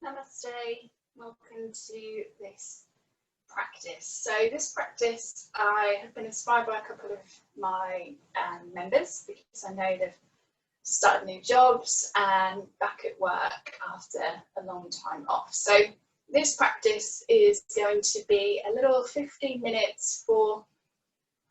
Namaste, welcome to this practice. So this practice, I have been inspired by a couple of my members because I know they've started new jobs and back at work after a long time off. So this practice is going to be a little 15 minutes for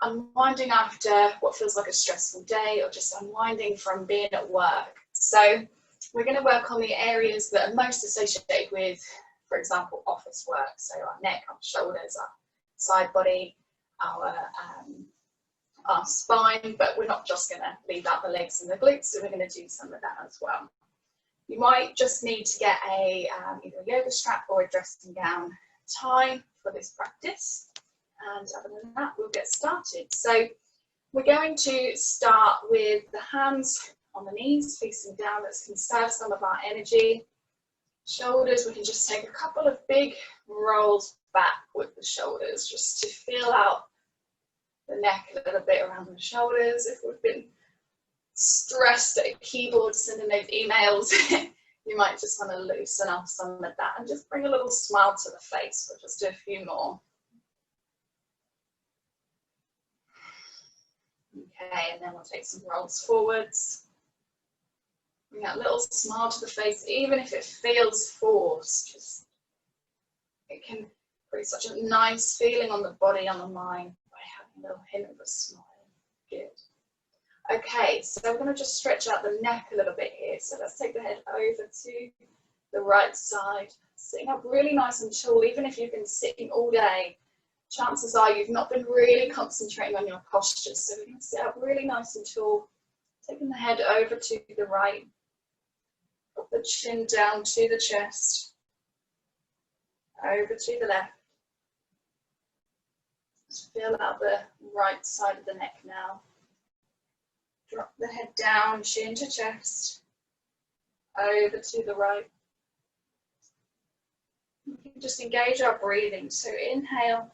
unwinding after what feels like a stressful day or just unwinding from being at work. So we're going to work on the areas that are most associated with, for example, office work. So our neck, our shoulders, our side body, our spine, but we're not just going to leave out the legs and the glutes, so we're going to do some of that as well. You might just need to get a either a yoga strap or a dressing gown tie for this practice. And other than that, we'll get started. So we're going to start with the hands on the knees, facing down. Let's conserve some of our energy. Shoulders, we can just take a couple of big rolls back with the shoulders, just to feel out the neck a little bit around the shoulders. If we've been stressed at a keyboard sending those emails, you might just want to loosen up some of that and just bring a little smile to the face. We'll just do a few more. Okay, and then we'll take some rolls forwards. Bring that little smile to the face, even if it feels forced. It can create such a nice feeling on the body, on the mind, by having a little hint of a smile. Good. Okay, so we're going to just stretch out the neck a little bit here. So let's take the head over to the right side, sitting up really nice and tall. Even if you've been sitting all day, chances are you've not been really concentrating on your posture. So we're going to sit up really nice and tall, taking the head over to the right. Put the chin down to the chest, over to the left. Just feel out the right side of the neck now. Drop the head down, chin to chest, over to the right. We can just engage our breathing. So inhale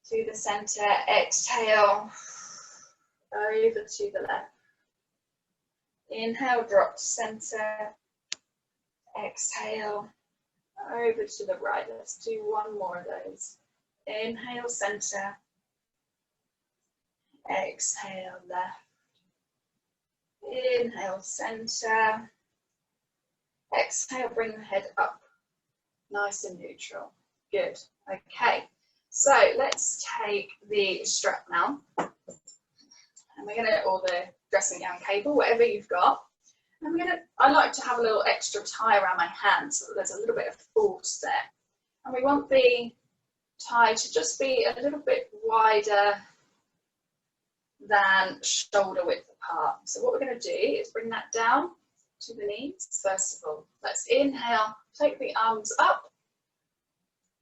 to the center, exhale over to the left. Inhale, drop to center, exhale, over to the right. Let's do one more of those. Inhale, center, exhale, left. Inhale, center, exhale, bring the head up, nice and neutral. Good, okay. So let's take the strap now. And we're going to, or the dressing gown cable, whatever you've got. And I like to have a little extra tie around my hand so that there's a little bit of force there. And we want the tie to just be a little bit wider than shoulder width apart. So what we're going to do is bring that down to the knees. First of all, let's inhale, take the arms up.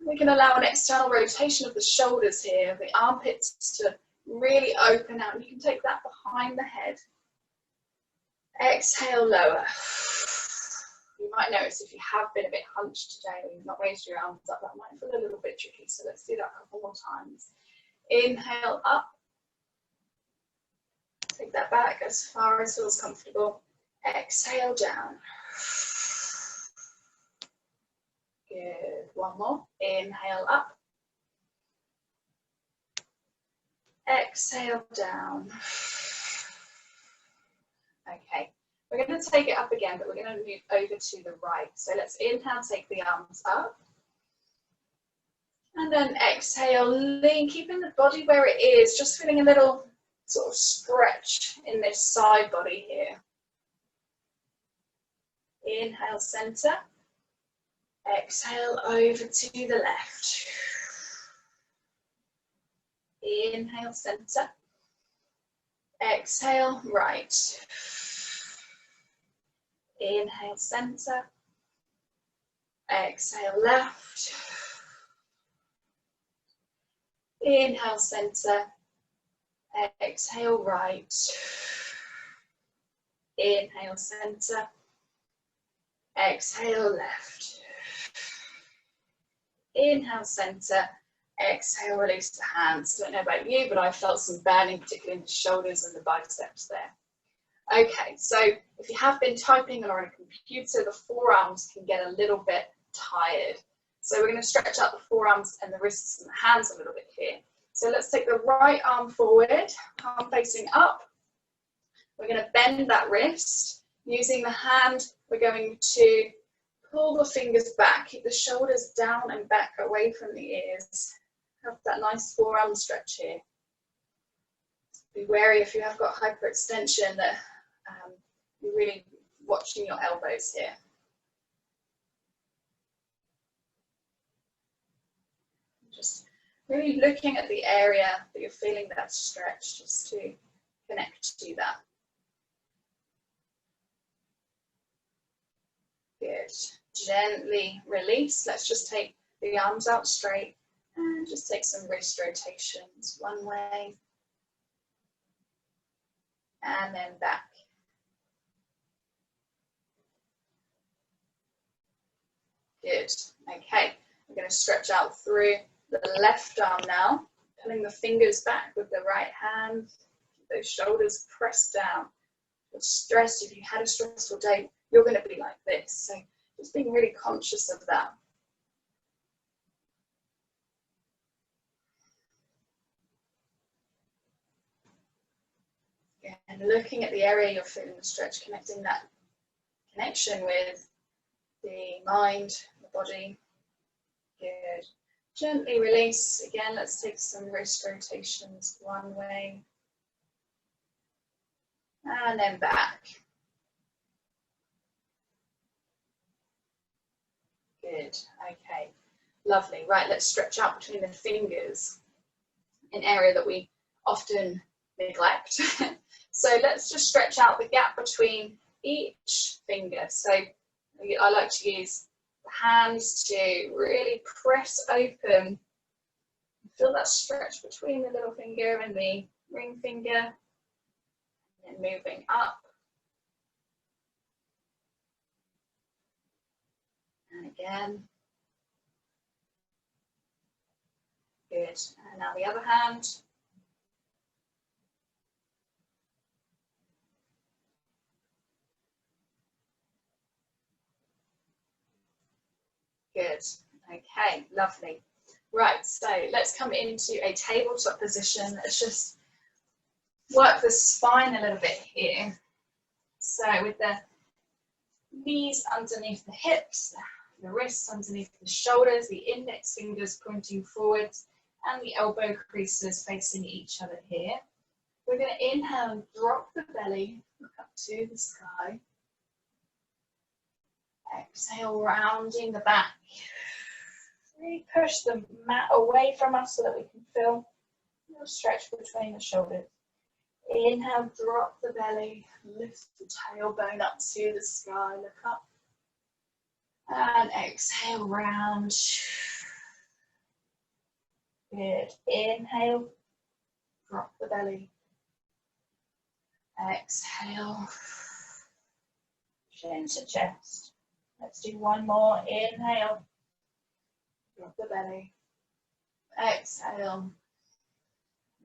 We can allow an external rotation of the shoulders here, the armpits to really open out. You can take that behind the head. Exhale, lower. You might notice if you have been a bit hunched today or you've not raised your arms up, that might feel a little bit tricky. So let's do that a couple more times. Inhale up. Take that back as far as feels comfortable. Exhale down. Good. One more. Inhale up. Exhale down. Okay, we're going to take it up again, but we're going to move over to the right. So let's inhale, take the arms up. And then exhale, lean, keeping the body where it is, just feeling a little sort of stretch in this side body here. Inhale, center. Exhale, over to the left. Inhale, center. Exhale, right. Inhale, center. Exhale, left. Inhale, center. Exhale, right. Inhale, center. Exhale, left. Inhale, center. Exhale, release the hands. I don't know about you, but I felt some burning, particularly in the shoulders and the biceps there. Okay, so if you have been typing or on a computer, the forearms can get a little bit tired. So we're going to stretch out the forearms and the wrists and the hands a little bit here. So let's take the right arm forward, palm facing up. We're going to bend that wrist. Using the hand, we're going to pull the fingers back, keep the shoulders down and back away from the ears. Have that nice forearm stretch here. Be wary if you have got hyperextension that you're really watching your elbows here. Just really looking at the area that you're feeling that stretch, just to connect to that. Good. Gently release. Let's just take the arms out straight and just take some wrist rotations one way and then back. Good. Okay. We're going to stretch out through the left arm now, pulling the fingers back with the right hand. Keep those shoulders pressed down. If you're stressed, if you had a stressful day, you're going to be like this. So just being really conscious of that. And looking at the area you're feeling the stretch, connecting that connection with the mind, the body. Good. Gently release. Again, let's take some wrist rotations one way and then back. Good. Okay. Lovely. Right, let's stretch out between the fingers, an area that we often neglect. So let's just stretch out the gap between each finger. So I like to use the hands to really press open. Feel that stretch between the little finger and the ring finger. And moving up. And again. Good. And now the other hand. Good. Okay, lovely. Right, so let's come into a tabletop position. Let's just work the spine a little bit here. So with the knees underneath the hips, the wrists underneath the shoulders, the index fingers pointing forwards, and the elbow creases facing each other here. We're going to inhale and drop the belly, look up to the sky. Exhale, rounding the back. Really push the mat away from us so that we can feel a little stretch between the shoulders. Inhale, drop the belly, lift the tailbone up to the sky, look up. And exhale, round. Good. Inhale, drop the belly. Exhale, chin to chest. Let's do one more. Inhale, drop the belly. Exhale,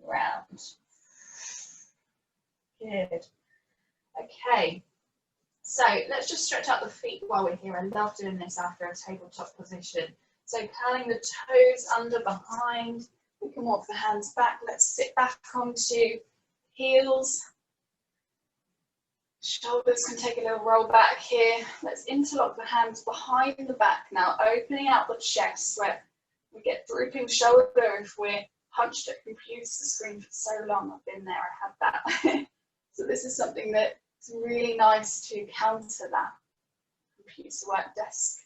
round. Good. Okay, so let's just stretch out the feet while we're here. I love doing this after a tabletop position. So curling the toes under behind. We can walk the hands back. Let's sit back onto heels. Shoulders can take a little roll back here. Let's interlock the hands behind the back now, opening out the chest where we get drooping shoulder if we're hunched at computer screen for so long. I've been there, I had that. So this is something that's really nice to counter that computer work, desk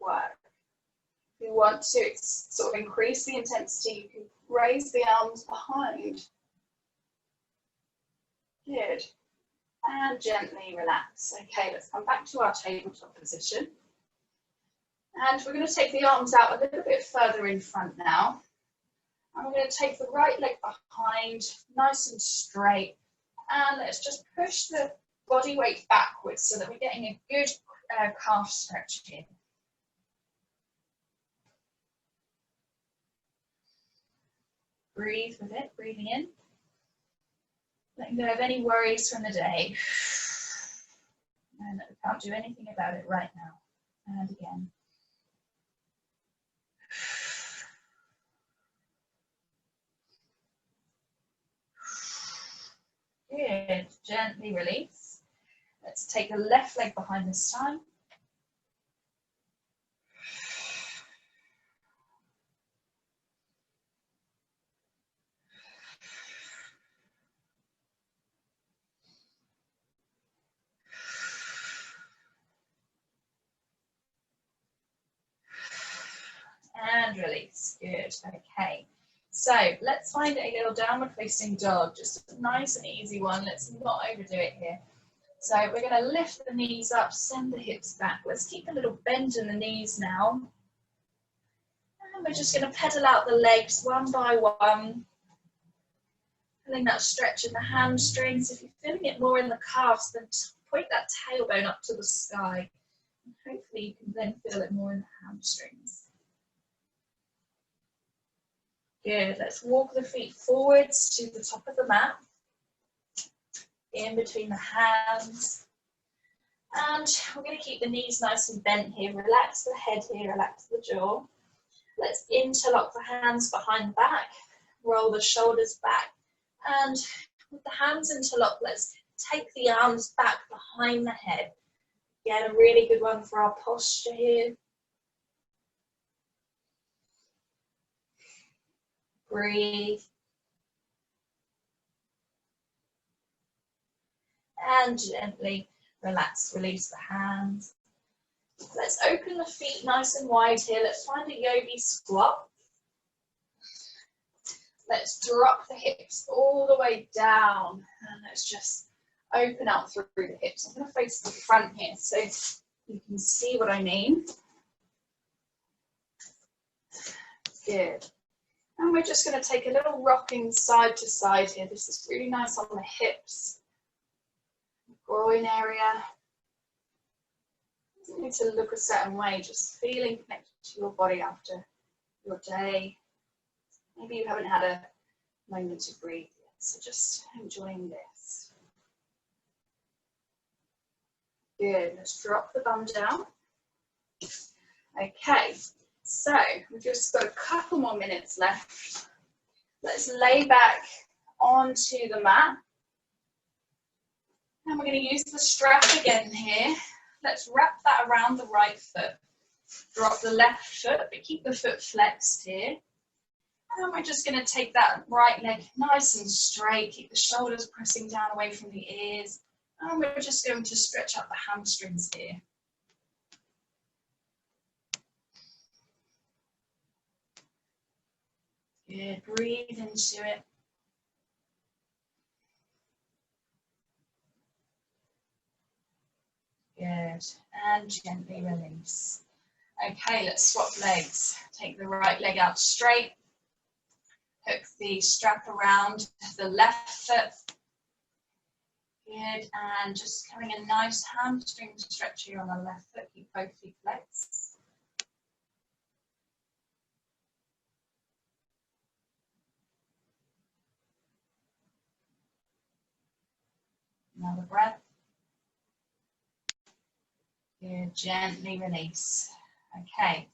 work. If you want to sort of increase the intensity, you can raise the arms behind. Good. And gently relax. Okay, let's come back to our tabletop position. And we're going to take the arms out a little bit further in front now. And we're going to take the right leg behind, nice and straight. And let's just push the body weight backwards so that we're getting a good calf stretch here. Breathe with it, breathing in. Letting go of any worries from the day. And we can't do anything about it right now. And again. Good. Gently release. Let's take the left leg behind this time. And release. Good. Okay. So let's find a little downward facing dog. Just a nice and easy one. Let's not overdo it here. So we're going to lift the knees up, send the hips back. Let's keep a little bend in the knees now. And we're just going to pedal out the legs one by one. Feeling that stretch in the hamstrings. If you're feeling it more in the calves, then point that tailbone up to the sky. And hopefully you can then feel it more in the hamstrings. Good. Let's walk the feet forwards to the top of the mat. In between the hands. And we're going to keep the knees nice and bent here. Relax the head here, relax the jaw. Let's interlock the hands behind the back. Roll the shoulders back. And with the hands interlocked, let's take the arms back behind the head. Again, a really good one for our posture here. Breathe. And gently relax, release the hands. Let's open the feet nice and wide here. Let's find a yogi squat. Let's drop the hips all the way down. And let's just open up through the hips. I'm going to face the front here so you can see what I mean. Good. And we're just going to take a little rocking side to side here. This is really nice on the hips, groin area. You need to look a certain way, just feeling connected to your body after your day. Maybe you haven't had a moment to breathe yet, so just enjoying this. Good, let's drop the bum down. Okay, so we've just got a couple more minutes left. Let's lay back onto the mat. And we're going to use the strap again here. Let's wrap that around the right foot. Drop the left foot, but keep the foot flexed here. And we're just going to take that right leg nice and straight. Keep the shoulders pressing down away from the ears. And we're just going to stretch out the hamstrings here. Good, breathe into it. Good, and gently release. Okay, let's swap legs. Take the right leg out straight. Hook the strap around the left foot. Good, and just having a nice hamstring stretch here on the left foot. Keep both feet flexed. Another breath. Good, gently release. Okay,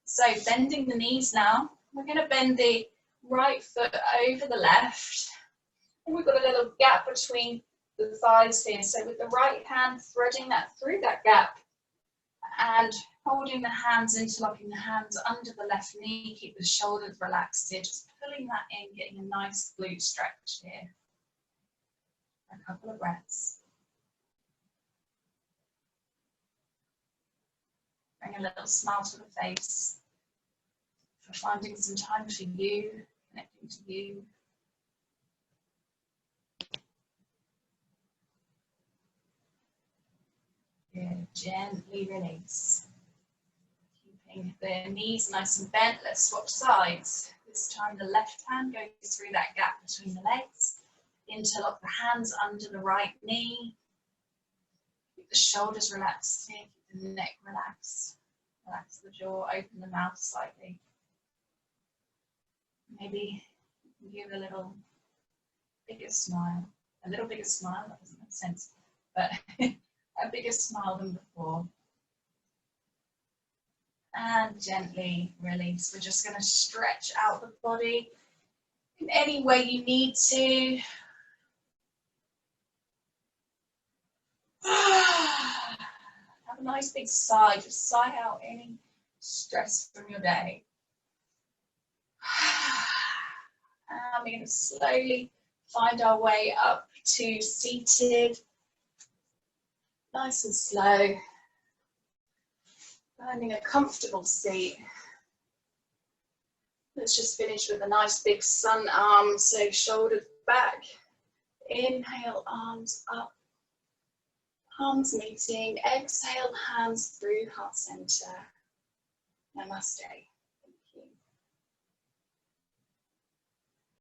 so bending the knees now. We're going to bend the right foot over the left. And we've got a little gap between the thighs here. So with the right hand, threading that through that gap and holding the hands, interlocking the hands under the left knee. Keep the shoulders relaxed here. Just pulling that in, getting a nice glute stretch here. A couple of breaths. Bring a little smile to the face for finding some time for you, connecting to you. Good. Gently release. Keeping the knees nice and bent. Let's swap sides. This time the left hand goes through that gap between the legs. Interlock the hands under the right knee. Keep the shoulders relaxed here. Keep the neck relaxed. Relax the jaw, open the mouth slightly. Maybe give a little bigger smile. a little bigger smile. That doesn't make sense, but a bigger smile than before. And gently release. We're just going to stretch out the body in any way you need to. Have a nice big sigh. Just sigh out any stress from your day. And we're going to slowly find our way up to seated. Nice and slow. Finding a comfortable seat. Let's just finish with a nice big sun arm, so shoulders back. Inhale, arms up. Palms meeting. Exhale, hands through heart center. Namaste. Thank you.